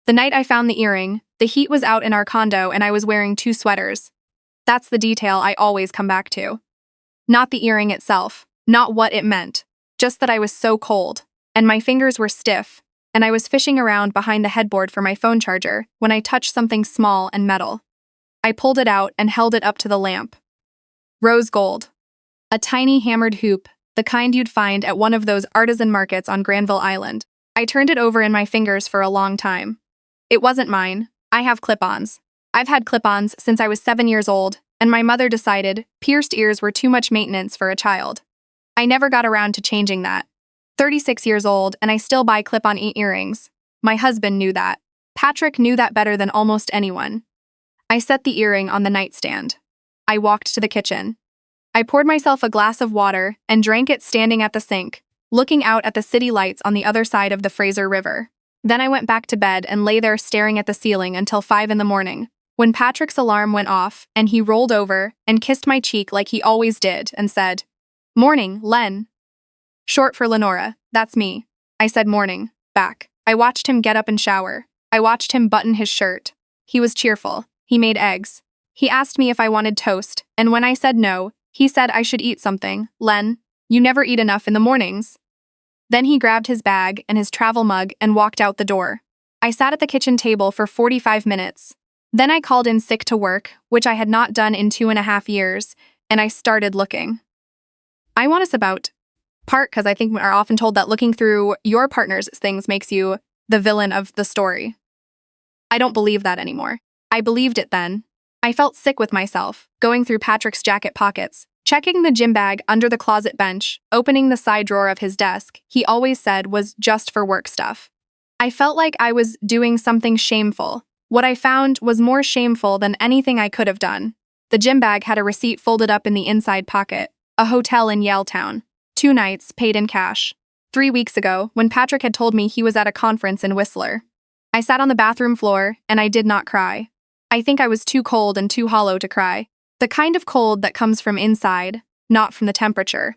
The night I found the earring, the heat was out in our condo and I was wearing 2 sweaters. That's the detail I always come back to. Not the earring itself, not what it meant, just that I was so cold, and my fingers were stiff, and I was fishing around behind the headboard for my phone charger when I touched something small and metal. I pulled it out and held it up to the lamp. Rose gold. A tiny hammered hoop, the kind you'd find at one of those artisan markets on Granville Island. I turned it over in my fingers for a long time. It wasn't mine. I have clip-ons. I've had clip-ons since I was 7 years old, and my mother decided pierced ears were too much maintenance for a child. I never got around to changing that. 36 years old, and I still buy clip-on earrings. My husband knew that. Patrick knew that better than almost anyone. I set the earring on the nightstand. I walked to the kitchen. I poured myself a glass of water and drank it standing at the sink, looking out at the city lights on the other side of the Fraser River. Then I went back to bed and lay there staring at the ceiling until 5 in the morning, when Patrick's alarm went off and he rolled over and kissed my cheek like he always did and said, "Morning, Len." Short for Lenora, that's me. I said morning, back. I watched him get up and shower. I watched him button his shirt. He was cheerful. He made eggs. He asked me if I wanted toast, and when I said no, he said I should eat something. "Len, you never eat enough in the mornings." Then he grabbed his bag and his travel mug and walked out the door. I sat at the kitchen table for 45 minutes. Then I called in sick to work, which I had not done in 2.5 years, and I started looking. I want us about part because I think we are often told that looking through your partner's things makes you the villain of the story. I don't believe that anymore. I believed it then. I felt sick with myself, going through Patrick's jacket pockets, checking the gym bag under the closet bench, opening the side drawer of his desk he always said was just for work stuff. I felt like I was doing something shameful. What I found was more shameful than anything I could have done. The gym bag had a receipt folded up in the inside pocket, a hotel in Yaletown, 2 nights paid in cash. 3 weeks ago, when Patrick had told me he was at a conference in Whistler. I sat on the bathroom floor, and I did not cry. I think I was too cold and too hollow to cry. The kind of cold that comes from inside, not from the temperature.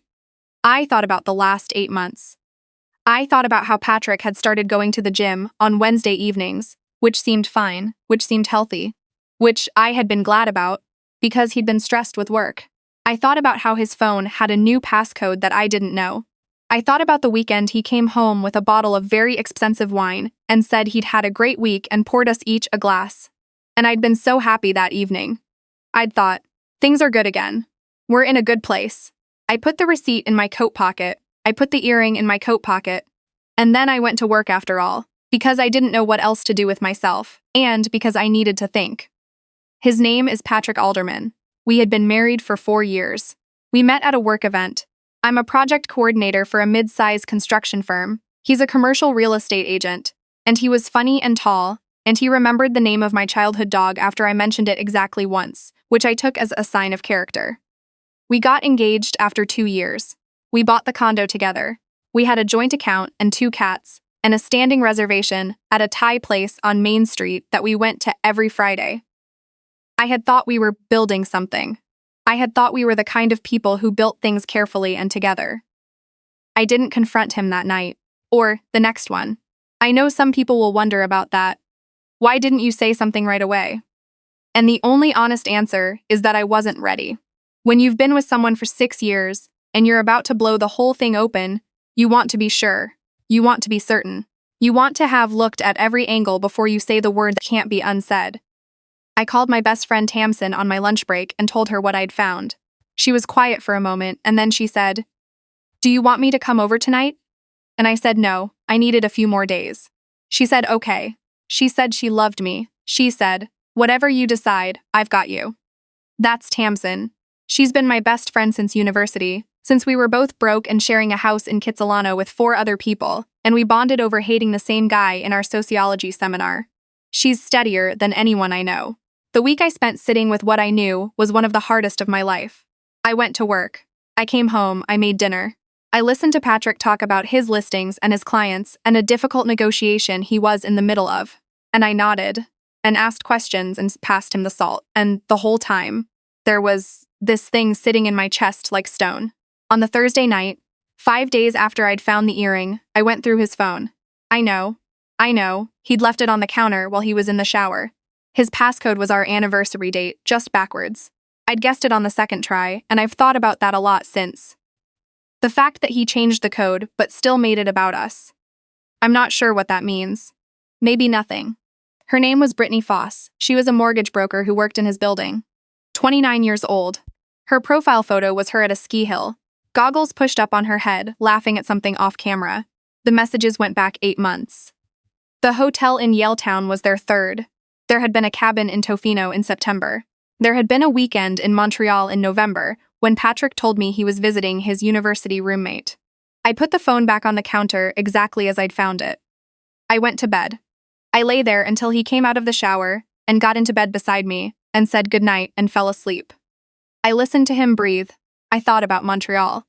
I thought about the last 8 months. I thought about how Patrick had started going to the gym on Wednesday evenings, which seemed fine, which seemed healthy, which I had been glad about, because he'd been stressed with work. I thought about how his phone had a new passcode that I didn't know. I thought about the weekend he came home with a bottle of very expensive wine and said he'd had a great week and poured us each a glass. And I'd been so happy that evening. I'd thought, things are good again. We're in a good place. I put the receipt in my coat pocket. I put the earring in my coat pocket. And then I went to work after all, because I didn't know what else to do with myself, and because I needed to think. His name is Patrick Alderman. We had been married for 4 years. We met at a work event. I'm a project coordinator for a mid-size construction firm. He's a commercial real estate agent, and he was funny and tall, and he remembered the name of my childhood dog after I mentioned it exactly once, which I took as a sign of character. We got engaged after 2 years. We bought the condo together. We had a joint account and 2 cats, and a standing reservation at a Thai place on Main Street that we went to every Friday. I had thought we were building something. I had thought we were the kind of people who built things carefully and together. I didn't confront him that night, or the next one. I know some people will wonder about that. Why didn't you say something right away? And the only honest answer is that I wasn't ready. When you've been with someone for 6 years, and you're about to blow the whole thing open, you want to be sure. You want to be certain. You want to have looked at every angle before you say the word that can't be unsaid. I called my best friend Tamsin on my lunch break and told her what I'd found. She was quiet for a moment, and then she said, "Do you want me to come over tonight?" And I said no, I needed a few more days. She said okay. She said she loved me. She said, "Whatever you decide, I've got you." That's Tamsin. She's been my best friend since university, since we were both broke and sharing a house in Kitsilano with 4 other people, and we bonded over hating the same guy in our sociology seminar. She's steadier than anyone I know. The week I spent sitting with what I knew was one of the hardest of my life. I went to work. I came home, I made dinner. I listened to Patrick talk about his listings and his clients and a difficult negotiation he was in the middle of. And I nodded, and asked questions and passed him the salt, and the whole time, there was this thing sitting in my chest like stone. On the Thursday night, 5 days after I'd found the earring, I went through his phone. I know, He'd left it on the counter while he was in the shower. His passcode was our anniversary date, just backwards. I'd guessed it on the second try, and I've thought about that a lot since. The fact that he changed the code but still made it about us. I'm not sure what that means. Maybe nothing. Her name was Brittany Foss. She was a mortgage broker who worked in his building. 29 years old. Her profile photo was her at a ski hill, goggles pushed up on her head, laughing at something off camera. The messages went back 8 months. The hotel in Yaletown was their third. There had been a cabin in Tofino in September. There had been a weekend in Montreal in November when Patrick told me he was visiting his university roommate. I put the phone back on the counter exactly as I'd found it. I went to bed. I lay there until he came out of the shower and got into bed beside me and said goodnight and fell asleep. I listened to him breathe. I thought about Montreal.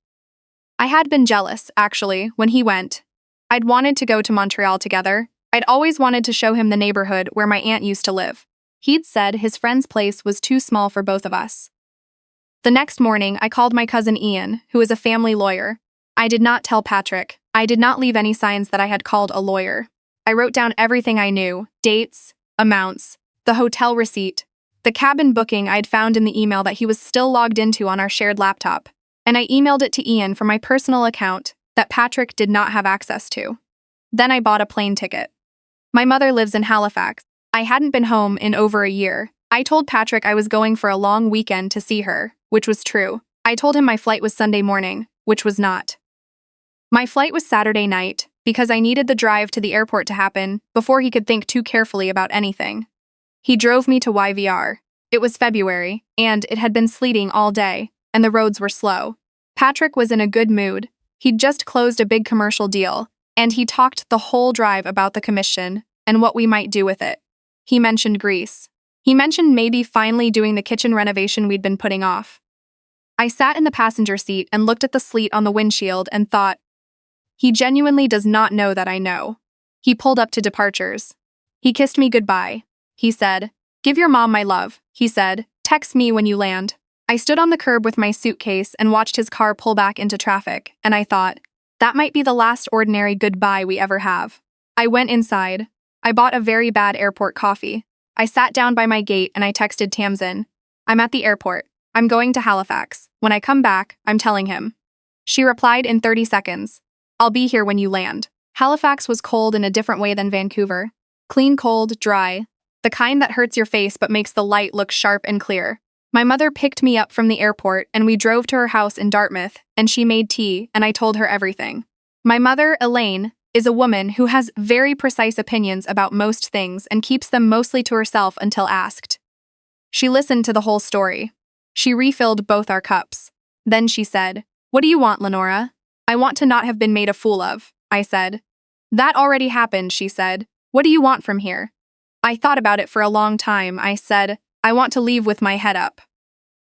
I had been jealous, actually, when he went. I'd wanted to go to Montreal together. I'd always wanted to show him the neighborhood where my aunt used to live. He'd said his friend's place was too small for both of us. The next morning, I called my cousin Ian, who is a family lawyer. I did not tell Patrick. I did not leave any signs that I had called a lawyer. I wrote down everything I knew, dates, amounts, the hotel receipt, the cabin booking I'd found in the email that he was still logged into on our shared laptop, and I emailed it to Ian from my personal account that Patrick did not have access to. Then I bought a plane ticket. My mother lives in Halifax. I hadn't been home in over a year. I told Patrick I was going for a long weekend to see her, which was true. I told him my flight was Sunday morning, which was not. My flight was Saturday night because I needed the drive to the airport to happen before he could think too carefully about anything. He drove me to YVR. It was February, and it had been sleeting all day, and the roads were slow. Patrick was in a good mood. He'd just closed a big commercial deal, and he talked the whole drive about the commission and what we might do with it. He mentioned Greece. He mentioned maybe finally doing the kitchen renovation we'd been putting off. I sat in the passenger seat and looked at the sleet on the windshield and thought, he genuinely does not know that I know. He pulled up to departures. He kissed me goodbye. He said, "Give your mom my love," he said. "Text me when you land." I stood on the curb with my suitcase and watched his car pull back into traffic, and I thought, that might be the last ordinary goodbye we ever have. I went inside. I bought a very bad airport coffee. I sat down by my gate and I texted Tamsin, "I'm at the airport. I'm going to Halifax. When I come back, I'm telling him." She replied in 30 seconds, "I'll be here when you land." Halifax was cold in a different way than Vancouver. Clean cold, dry. The kind that hurts your face but makes the light look sharp and clear. My mother picked me up from the airport and we drove to her house in Dartmouth, and she made tea and I told her everything. My mother, Elaine, is a woman who has very precise opinions about most things and keeps them mostly to herself until asked. She listened to the whole story. She refilled both our cups. Then she said, "What do you want, Lenora?" "I want to not have been made a fool of," I said. "That already happened," she said. "What do you want from here?" I thought about it for a long time. I said, "I want to leave with my head up."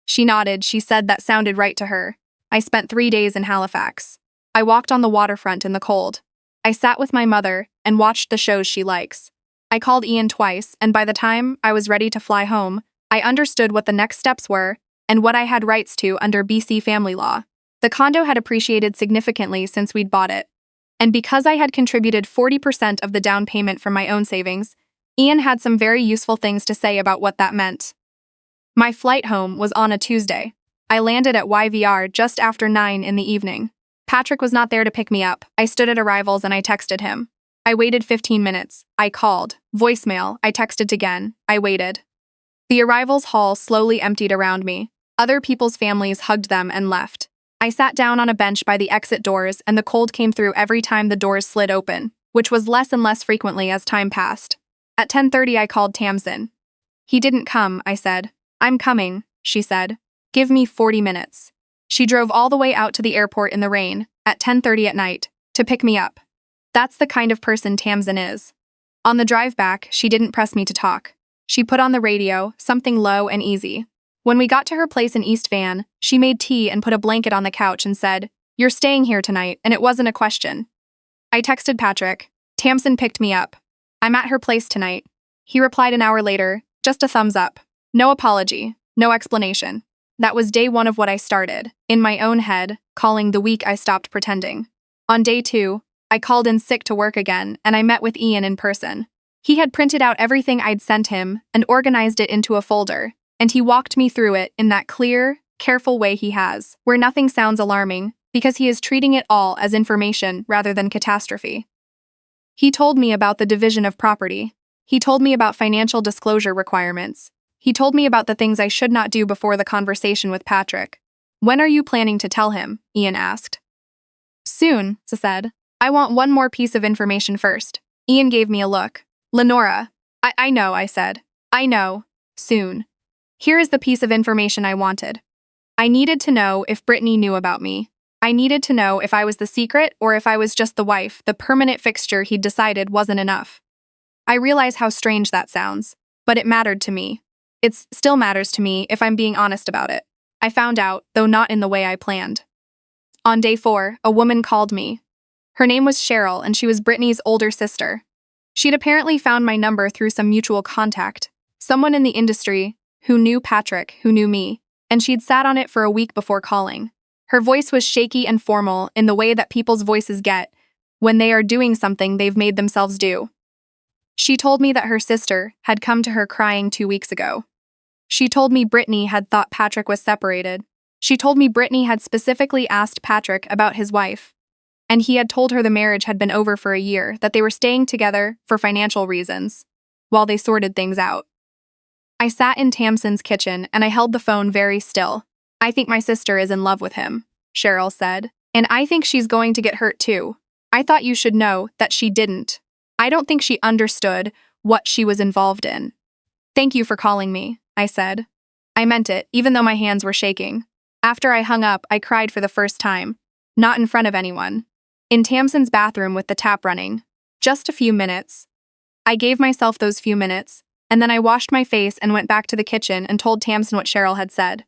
She nodded. She said that sounded right to her. I spent 3 days in Halifax. I walked on the waterfront in the cold. I sat with my mother and watched the shows she likes. I called Ian twice, and by the time I was ready to fly home, I understood what the next steps were and what I had rights to under BC family law. The condo had appreciated significantly since we'd bought it. And because I had contributed 40% of the down payment from my own savings, Ian had some very useful things to say about what that meant. My flight home was on a Tuesday. I landed at YVR just after 9 in the evening. Patrick was not there to pick me up. I stood at arrivals and I texted him. I waited 15 minutes. I called. Voicemail. I texted again. I waited. The arrivals hall slowly emptied around me. Other people's families hugged them and left. I sat down on a bench by the exit doors and the cold came through every time the doors slid open, which was less and less frequently as time passed. At 10:30 I called Tamsin. "He didn't come," I said. "I'm coming," she said. "Give me 40 minutes." She drove all the way out to the airport in the rain, at 10:30 at night, to pick me up. That's the kind of person Tamsin is. On the drive back, she didn't press me to talk. She put on the radio, something low and easy. When we got to her place in East Van, she made tea and put a blanket on the couch and said, "You're staying here tonight," and it wasn't a question. I texted Patrick. Tamsin picked me up. "I'm at her place tonight." He replied an hour later, just a thumbs up. No apology, no explanation. That was day 1 of what I started, in my own head, calling the week I stopped pretending. On day 2, I called in sick to work again, and I met with Ian in person. He had printed out everything I'd sent him and organized it into a folder, and he walked me through it in that clear, careful way he has, where nothing sounds alarming, because he is treating it all as information rather than catastrophe. He told me about the division of property. He told me about financial disclosure requirements. He told me about the things I should not do before the conversation with Patrick. When are you planning to tell him? Ian asked. Soon, I said. I want one more piece of information first. Ian gave me a look. Lenora. I know, I said. I know. Soon. Here is the piece of information I wanted. I needed to know if Brittany knew about me. I needed to know if I was the secret or if I was just the wife, the permanent fixture he'd decided wasn't enough. I realize how strange that sounds, but it mattered to me. It still matters to me if I'm being honest about it. I found out, though not in the way I planned. On day 4, a woman called me. Her name was Cheryl, and she was Brittany's older sister. She'd apparently found my number through some mutual contact, someone in the industry who knew Patrick, who knew me, and she'd sat on it for a week before calling. Her voice was shaky and formal in the way that people's voices get when they are doing something they've made themselves do. She told me that her sister had come to her crying 2 weeks ago. She told me Brittany had thought Patrick was separated. She told me Brittany had specifically asked Patrick about his wife, and he had told her the marriage had been over for a year, that they were staying together for financial reasons, while they sorted things out. I sat in Tamsin's kitchen and I held the phone very still. I think my sister is in love with him, Cheryl said, and I think she's going to get hurt too. I thought you should know that she didn't. I don't think she understood what she was involved in. Thank you for calling me, I said. I meant it, even though my hands were shaking. After I hung up, I cried for the first time. Not in front of anyone. In Tamsin's bathroom with the tap running. Just a few minutes. I gave myself those few minutes, and then I washed my face and went back to the kitchen and told Tamsin what Cheryl had said.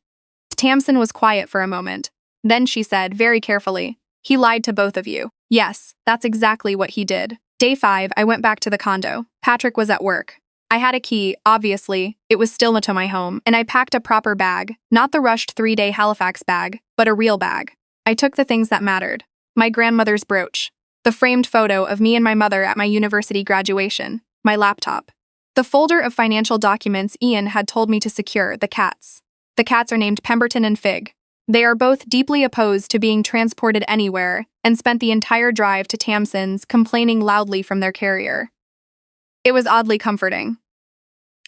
Tamsin was quiet for a moment. Then she said, very carefully, he lied to both of you. Yes, that's exactly what he did. Day 5, I went back to the condo. Patrick was at work. I had a key, obviously, it was still to my home, and I packed a proper bag, not the rushed 3-day Halifax bag, but a real bag. I took the things that mattered. My grandmother's brooch, the framed photo of me and my mother at my university graduation, my laptop, the folder of financial documents Ian had told me to secure, the cats. The cats are named Pemberton and Fig. They are both deeply opposed to being transported anywhere and spent the entire drive to Tamsin's complaining loudly from their carrier. It was oddly comforting.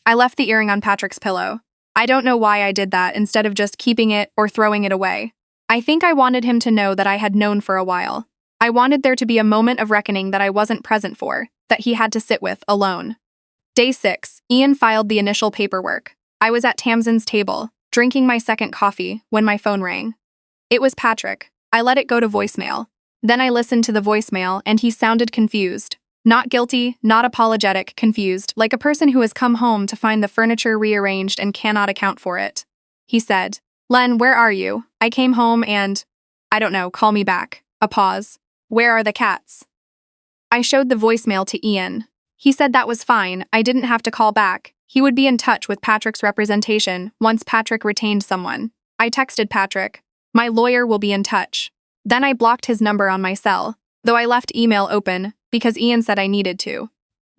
I left the earring on Patrick's pillow. I don't know why I did that instead of just keeping it or throwing it away. I think I wanted him to know that I had known for a while. I wanted there to be a moment of reckoning that I wasn't present for, that he had to sit with alone. Day 6, Ian filed the initial paperwork. I was at Tamsin's table, drinking my second coffee, when my phone rang. It was Patrick. I let it go to voicemail. Then I listened to the voicemail and he sounded confused. Not guilty, not apologetic, confused, like a person who has come home to find the furniture rearranged and cannot account for it. He said, Len, where are you? I came home and… I don't know, call me back. A pause. Where are the cats? I showed the voicemail to Ian. He said that was fine, I didn't have to call back. He would be in touch with Patrick's representation once Patrick retained someone. I texted Patrick. My lawyer will be in touch. Then I blocked his number on my cell, though I left email open because Ian said I needed to.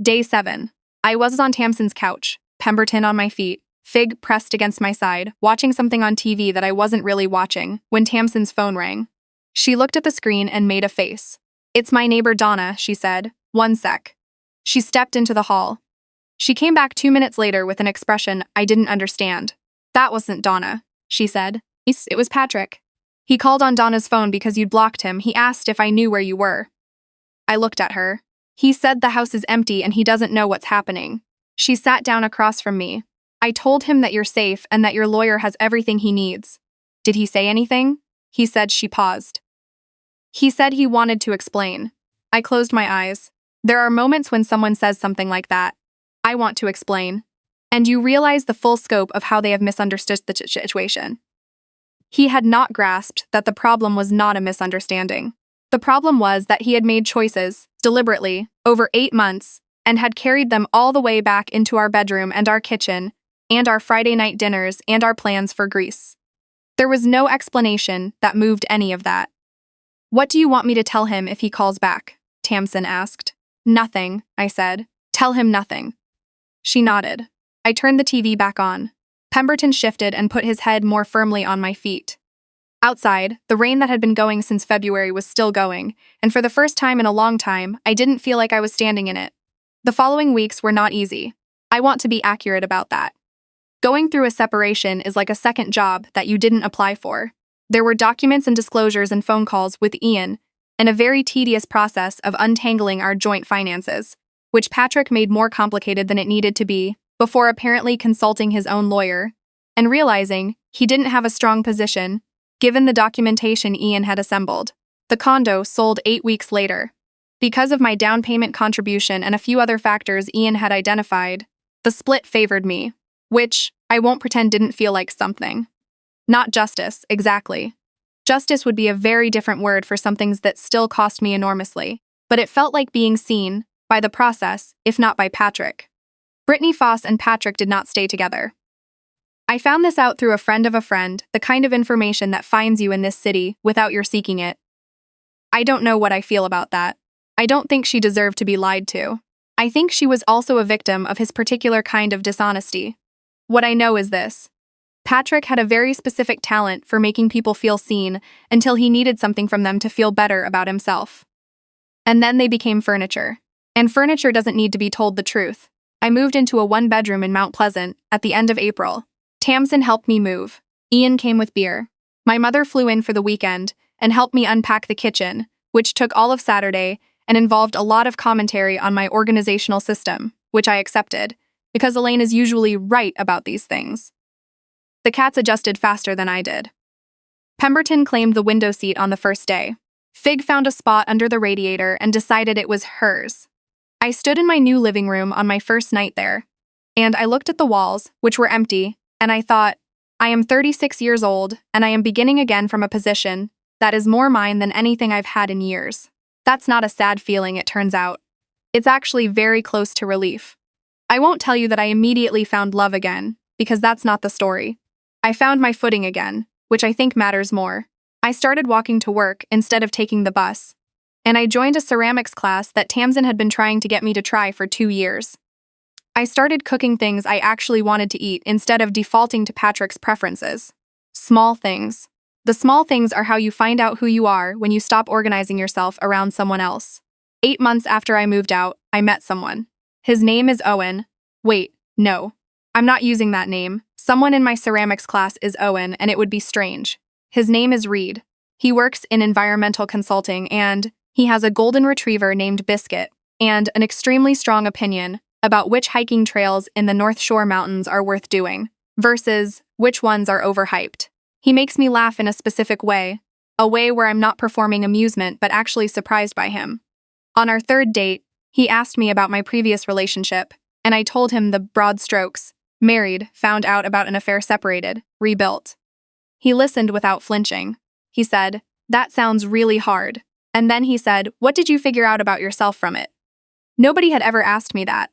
Day 7. I was on Tamsin's couch, Pemberton on my feet, Fig pressed against my side, watching something on TV that I wasn't really watching, when Tamsin's phone rang. She looked at the screen and made a face. It's my neighbor Donna, she said. 1 sec. She stepped into the hall. She came back 2 minutes later with an expression I didn't understand. That wasn't Donna, she said. It was Patrick. He called on Donna's phone because you'd blocked him. He asked if I knew where you were. I looked at her. He said the house is empty and he doesn't know what's happening. She sat down across from me. I told him that you're safe and that your lawyer has everything he needs. Did he say anything? He said. She paused. He said he wanted to explain. I closed my eyes. There are moments when someone says something like that. I want to explain. And you realize the full scope of how they have misunderstood the situation. He had not grasped that the problem was not a misunderstanding. The problem was that he had made choices, deliberately, over 8 months, and had carried them all the way back into our bedroom and our kitchen, and our Friday night dinners and our plans for Greece. There was no explanation that moved any of that. What do you want me to tell him if he calls back? Tamsin asked. Nothing, I said. Tell him nothing. She nodded. I turned the TV back on. Pemberton shifted and put his head more firmly on my feet. Outside, the rain that had been going since February was still going, and for the first time in a long time, I didn't feel like I was standing in it. The following weeks were not easy. I want to be accurate about that. Going through a separation is like a second job that you didn't apply for. There were documents and disclosures and phone calls with Ian, and a very tedious process of untangling our joint finances, which Patrick made more complicated than it needed to be, before apparently consulting his own lawyer, and realizing he didn't have a strong position, given the documentation Ian had assembled. The condo sold 8 weeks later. Because of my down payment contribution and a few other factors Ian had identified, the split favored me, which, I won't pretend didn't feel like something. Not justice, exactly. Justice would be a very different word for some things that still cost me enormously, but it felt like being seen, by the process, if not by Patrick. Brittany Foss and Patrick did not stay together. I found this out through a friend of a friend, the kind of information that finds you in this city without your seeking it. I don't know what I feel about that. I don't think she deserved to be lied to. I think she was also a victim of his particular kind of dishonesty. What I know is this. Patrick had a very specific talent for making people feel seen until he needed something from them to feel better about himself. And then they became furniture. And furniture doesn't need to be told the truth. I moved into a one-bedroom in Mount Pleasant at the end of April. Tamsin helped me move. Ian came with beer. My mother flew in for the weekend and helped me unpack the kitchen, which took all of Saturday and involved a lot of commentary on my organizational system, which I accepted, because Elaine is usually right about these things. The cats adjusted faster than I did. Pemberton claimed the window seat on the first day. Fig found a spot under the radiator and decided it was hers. I stood in my new living room on my first night there, and I looked at the walls, which were empty, and I thought, I am 36 years old, and I am beginning again from a position that is more mine than anything I've had in years. That's not a sad feeling, it turns out. It's actually very close to relief. I won't tell you that I immediately found love again, because that's not the story. I found my footing again, which I think matters more. I started walking to work instead of taking the bus, and I joined a ceramics class that Tamsin had been trying to get me to try for 2 years. I started cooking things I actually wanted to eat instead of defaulting to Patrick's preferences. Small things. The small things are how you find out who you are when you stop organizing yourself around someone else. 8 months after I moved out, I met someone. His name is Owen. Wait, no. I'm not using that name. Someone in my ceramics class is Owen, and it would be strange. His name is Reed. He works in environmental consulting, and he has a golden retriever named Biscuit, and an extremely strong opinion about which hiking trails in the North Shore Mountains are worth doing, versus which ones are overhyped. He makes me laugh in a specific way, a way where I'm not performing amusement but actually surprised by him. On our third date, he asked me about my previous relationship, and I told him the broad strokes: married, found out about an affair, separated, rebuilt. He listened without flinching. He said, "That sounds really hard." And then he said, "What did you figure out about yourself from it?" Nobody had ever asked me that.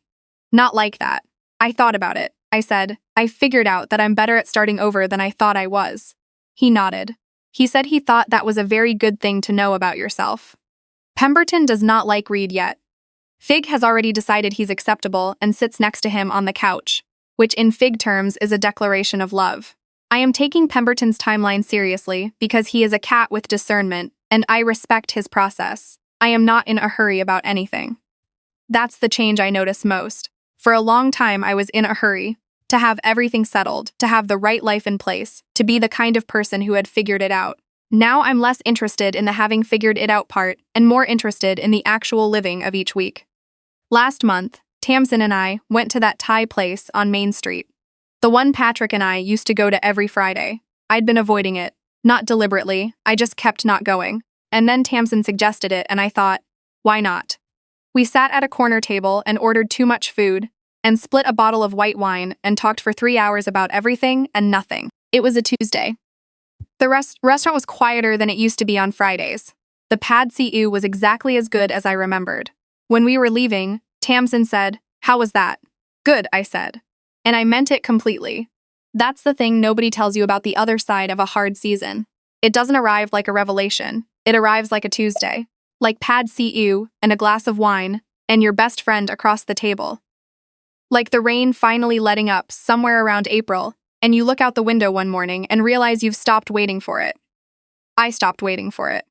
Not like that. I thought about it. I said, "I figured out that I'm better at starting over than I thought I was." He nodded. He said he thought that was a very good thing to know about yourself. Pemberton does not like Reed yet. Fig has already decided he's acceptable and sits next to him on the couch, which in Fig terms is a declaration of love. I am taking Pemberton's timeline seriously because he is a cat with discernment, and I respect his process. I am not in a hurry about anything. That's the change I notice most. For a long time, I was in a hurry to have everything settled, to have the right life in place, to be the kind of person who had figured it out. Now I'm less interested in the having figured it out part and more interested in the actual living of each week. Last month, Tamsin and I went to that Thai place on Main Street. The one Patrick and I used to go to every Friday. I'd been avoiding it. Not deliberately, I just kept not going. And then Tamsin suggested it, and I thought, why not? We sat at a corner table and ordered too much food, and split a bottle of white wine and talked for 3 hours about everything and nothing. It was a Tuesday. The restaurant was quieter than it used to be on Fridays. The pad see ew was exactly as good as I remembered. When we were leaving, Tamsin said, "How was that?" "Good," I said. And I meant it completely. That's the thing nobody tells you about the other side of a hard season. It doesn't arrive like a revelation. It arrives like a Tuesday. Like pad see ew and a glass of wine, and your best friend across the table. Like the rain finally letting up somewhere around April, and you look out the window one morning and realize you've stopped waiting for it. I stopped waiting for it.